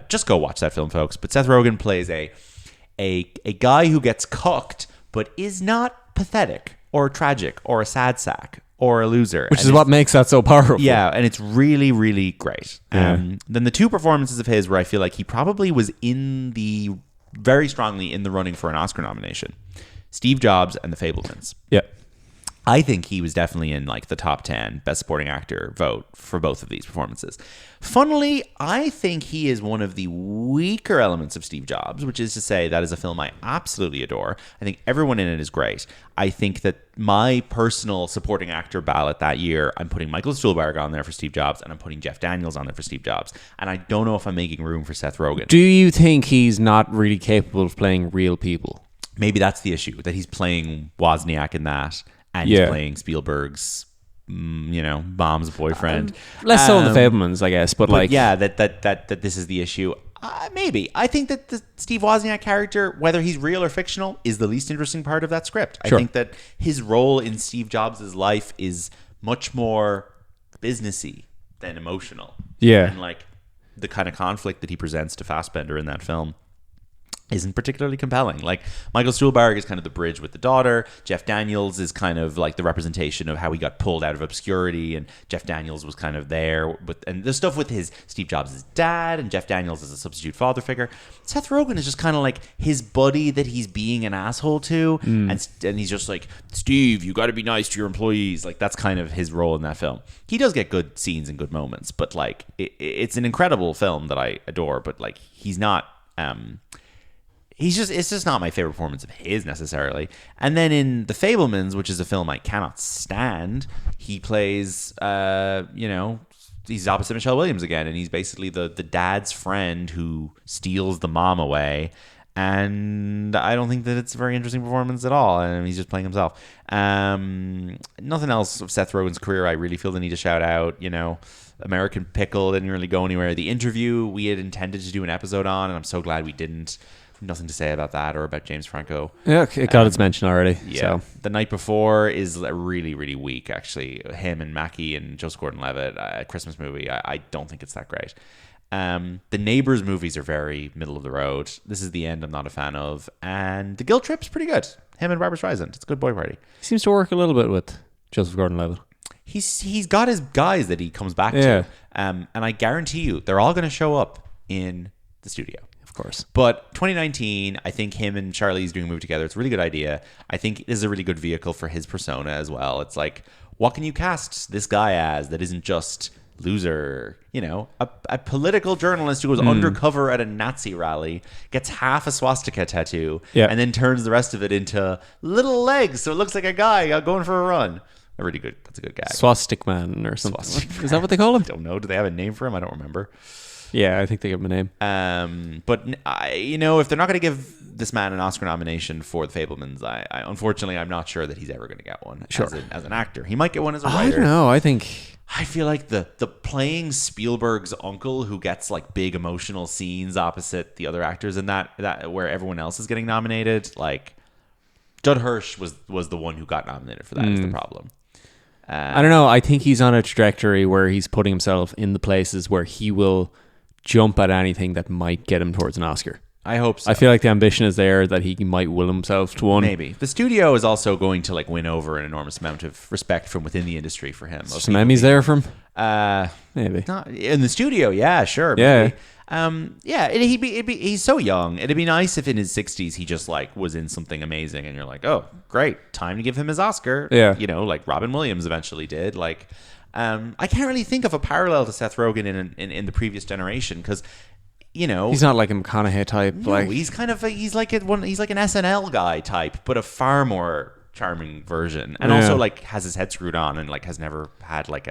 just go watch that film, folks. But Seth Rogen plays a guy who gets cucked, but is not pathetic or tragic or a sad sack or a loser. Which is what makes that so powerful. Yeah, and it's really, really great. Then the two performances of his where I feel like he probably was very strongly in the running for an Oscar nomination. Steve Jobs and The Fabelmans. Yeah. I think he was definitely in like the top 10 Best Supporting Actor vote for both of these performances. Funnily, I think he is one of the weaker elements of Steve Jobs, which is to say that is a film I absolutely adore. I think everyone in it is great. I think that my personal supporting actor ballot that year, I'm putting Michael Stuhlbarg on there for Steve Jobs, and I'm putting Jeff Daniels on there for Steve Jobs. And I don't know if I'm making room for Seth Rogen. Do you think he's not really capable of playing real people? Maybe that's the issue, that he's playing Wozniak in that. And he's playing Spielberg's, mom's boyfriend. Less so in The Fabelmans, I guess. But like, yeah, that this is the issue. Maybe. I think that the Steve Wozniak character, whether he's real or fictional, is the least interesting part of that script. Sure. I think that his role in Steve Jobs' life is much more businessy than emotional. Yeah. And like the kind of conflict that he presents to Fassbender in that film isn't particularly compelling. Like, Michael Stuhlbarg is kind of the bridge with the daughter. Jeff Daniels is kind of like the representation of how he got pulled out of obscurity, and Jeff Daniels was kind of there and the stuff with his Steve Jobs' dad, and Jeff Daniels as a substitute father figure. Seth Rogen is just kind of like his buddy that he's being an asshole to, and he's just like, Steve, you got to be nice to your employees. Like, that's kind of his role in that film. He does get good scenes and good moments, but like it's an incredible film that I adore, but like he's not it's just not my favorite performance of his necessarily. And then in The Fabelmans, which is a film I cannot stand, he plays, he's opposite Michelle Williams again. And he's basically the dad's friend who steals the mom away. And I don't think that it's a very interesting performance at all. And he's just playing himself. Nothing else of Seth Rogen's career I really feel the need to shout out. American Pickle didn't really go anywhere. The Interview we had intended to do an episode on, and I'm so glad we didn't. Nothing to say about that or about James Franco. Yeah, it got its mention already. Yeah. So. The Night Before is really, really weak, actually. Him and Mackie and Joseph Gordon-Levitt, a Christmas movie. I don't think it's that great. The Neighbours movies are very middle of the road. This Is the End I'm not a fan of. And The Guilt Trip's pretty good. Him and Barbra Streisand. It's a good boy party. He seems to work a little bit with Joseph Gordon-Levitt. He's got his guys that he comes back to. And I guarantee you, they're all going to show up in the studio. Course. But 2019, I think him and Charlize doing a movie together, it's a really good idea. I think this is a really good vehicle for his persona as well. It's like, what can you cast this guy as that isn't just loser? A political journalist who goes undercover at a Nazi rally, gets half a swastika tattoo, and then turns the rest of it into little legs, so it looks like a guy going for a run. Really good. That's a good gag. Swastik Man or something. Is that what they call him? I don't know. Do they have a name for him? I don't remember. Yeah, I think they give him a name. But if they're not going to give this man an Oscar nomination for The Fabelmans, I unfortunately I'm not sure that he's ever going to get one as an actor. He might get one as a writer. I don't know. I feel like the playing Spielberg's uncle who gets like big emotional scenes opposite the other actors in that where everyone else is getting nominated. Like Judd Hirsch was the one who got nominated for that. Is the problem. I don't know. I think he's on a trajectory where he's putting himself in the places where he will jump at anything that might get him towards an Oscar. I hope so. I feel like the ambition is there that he might will himself to one. Maybe. The studio is also going to like win over an enormous amount of respect from within the industry for him. Some Emmys there from? Maybe. Not in the studio, yeah, sure. Yeah. Maybe. He's so young. It'd be nice if in his 60s he just like was in something amazing and you're like, oh, great, time to give him his Oscar. Yeah. You know, like Robin Williams eventually did. Like, I can't really think of a parallel to Seth Rogen in the previous generation because, you know, he's not like a McConaughey type. No, like he's kind of he's like an SNL guy type, but a far more charming version, and also like has his head screwed on and like has never had like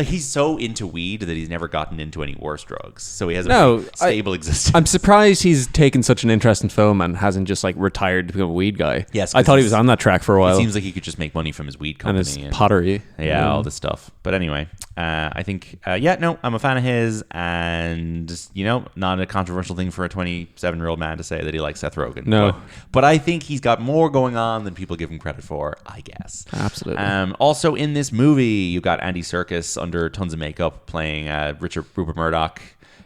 he's so into weed that he's never gotten into any worse drugs, so he has a stable existence. I'm surprised he's taken such an interest in film and hasn't just like retired to become a weed guy. Yes, I thought he was on that track for a while. It seems like he could just make money from his weed company and his pottery, all this stuff. But anyway, I think I'm a fan of his, and you know, not a controversial thing for a 27-year-old man to say that he likes Seth Rogen. No, but I think he's got more going on than people give him credit for, I guess. Absolutely. Also in this movie, you got Andy Serkis under tons of makeup playing Rupert Murdoch,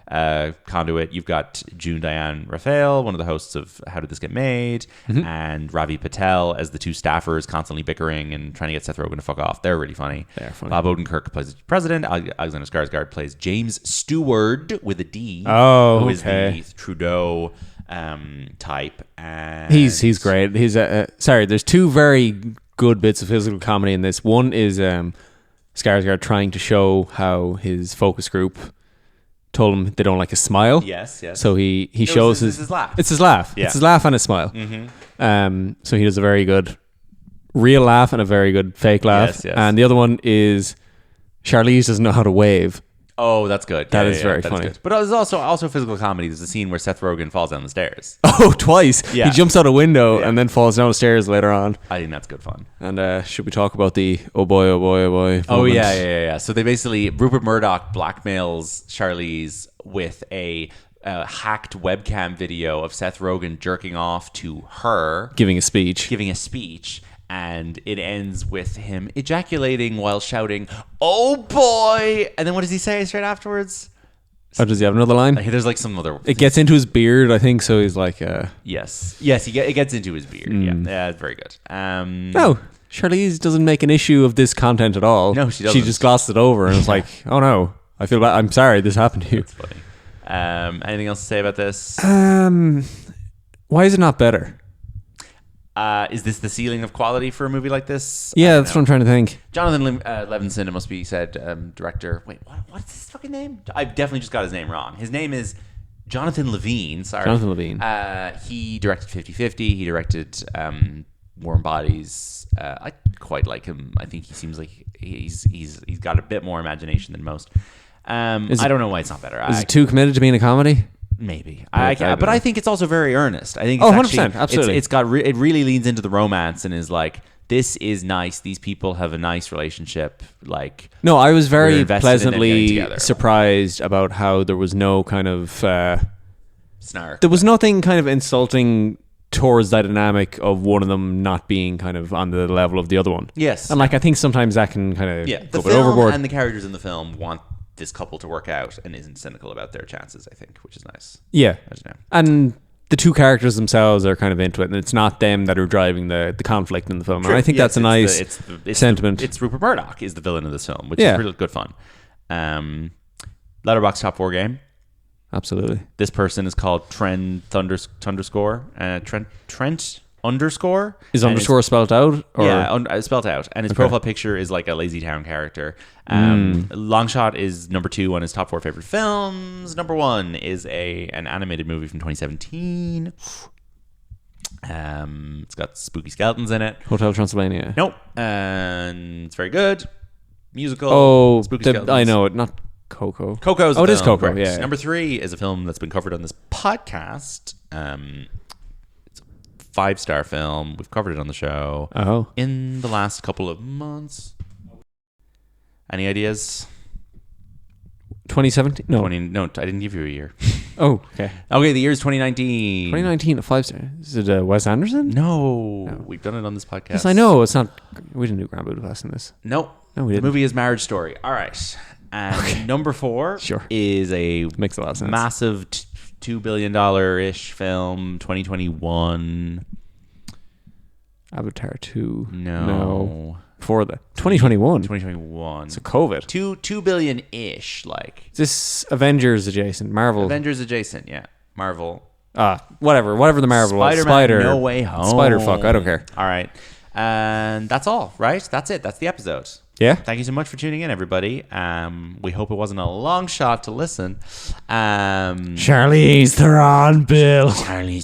Conduit. You've got June Diane Raphael, one of the hosts of How Did This Get Made, and Ravi Patel as the two staffers constantly bickering and trying to get Seth Rogen to fuck off. They're really funny. They're funny. Bob Odenkirk plays the president. Alexander Skarsgård plays James Stewart with a D. Oh, who is the Trudeau type. And he's great. He's there's two very good bits of physical comedy in this. One is Skarsgård trying to show how his focus group told him they don't like his smile. Yes. So he shows his laugh. It's his laugh. Yeah. It's his laugh and his smile. So he does a very good real laugh and a very good fake laugh. Yes. And the other one is Charlize doesn't know how to wave. Oh, that's good. That is very funny. But there's also physical comedy. There's a scene where Seth Rogen falls down the stairs. Oh, twice. Yeah. He jumps out a window and then falls down the stairs later on. I think that's good fun. And should we talk about the oh boy moment? Oh yeah. So they basically, Rupert Murdoch blackmails Charlize with a hacked webcam video of Seth Rogen jerking off to her, giving a speech. And it ends with him ejaculating while shouting, "Oh boy!" And then what does he say straight afterwards? Oh, does he have another line? There's like some other... It gets into his beard, I think, so he's like... Yes, it gets into his beard. Yeah, it's very good. No, Charlize doesn't make an issue of this content at all. No, she doesn't. She just glosses it over and it's like, oh no, I feel bad. I'm sorry this happened to you. That's funny. Anything else to say about this? Why is it not better? Is this the ceiling of quality for a movie like this? Yeah, that's what I'm trying to think. Jonathan Levinson, it must be said, director. Wait, what's his fucking name? I've definitely just got his name wrong. His name is Jonathan Levine. Sorry. Jonathan Levine. He directed 50-50. He directed Warm Bodies. I quite like him. I think he seems like he's got a bit more imagination than most. I don't know why it's not better. Is it too committed to being a comedy? Maybe but I think it's also very earnest. I think 100%, absolutely. It really leans into the romance and is like, this is nice. These people have a nice relationship. Like, no, I was very pleasantly surprised about how there was no kind of snark. There was nothing kind of insulting towards that dynamic of one of them not being kind of on the level of the other one. Yes, and like I think sometimes that can kind of go a bit overboard. And the characters in the film want this couple to work out and isn't cynical about their chances, I think, which is nice. Yeah. And the two characters themselves are kind of into it, and it's not them that are driving the conflict in the film. True. And I think that's a nice sentiment. It's Rupert Murdoch is the villain of this film, which is really good fun. Letterboxd top 4 game. Absolutely. This person is called Trent underscore. Trent underscore. Is underscore spelled out? Or? Yeah, spelled out. And his profile picture is like a Lazy Town character. Longshot is number 2 on his top 4 favorite films. Number 1 is an animated movie from 2017. It's got spooky skeletons in it. Hotel Transylvania. Nope. And it's very good. Musical. Oh, spooky skeletons. I know it. Not Coco. Coco's it is Coco. Correct. Yeah. Number 3 is a film that's been covered on this podcast. It's a 5-star film. We've covered it on the show in the last couple of months. Any ideas? 2017? No. No, I didn't give you a year. Oh, okay. Okay, the year is 2019. 2019, a 5-star. Is it Wes Anderson? No. We've done it on this podcast. Yes, I know. It's not. We didn't do Grand Budapest in this. Nope. No, we didn't. The movie is Marriage Story. All right. And number 4 is a makes a lot of sense. Massive $2 billion-ish film, 2021. Avatar 2. No. For the 2021. 2021. So COVID. 2 billion-ish, like. Is this Avengers adjacent? Marvel? Avengers adjacent, yeah. Marvel. Whatever the Marvel was. Spider-Man, No Way Home. Spider fuck, I don't care. All right. And that's all, right? That's it. That's the episode. Yeah. Thank you so much for tuning in, everybody. We hope it wasn't a long shot to listen. Charlize Theron, Bill. Charlize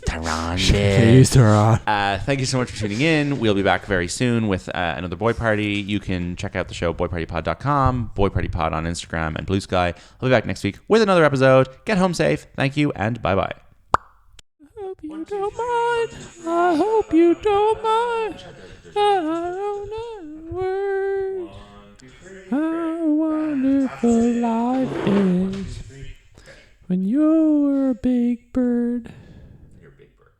Theron. Thank you so much for tuning in. We'll be back very soon with another Boy Party. You can check out the show, boypartypod.com, boypartypod on Instagram and Blue Sky. I'll be back next week with another episode. Get home safe. Thank you, and bye-bye. You don't mind. I hope you don't mind. I don't know words. How wonderful life is when you're a big bird. When you're a big bird.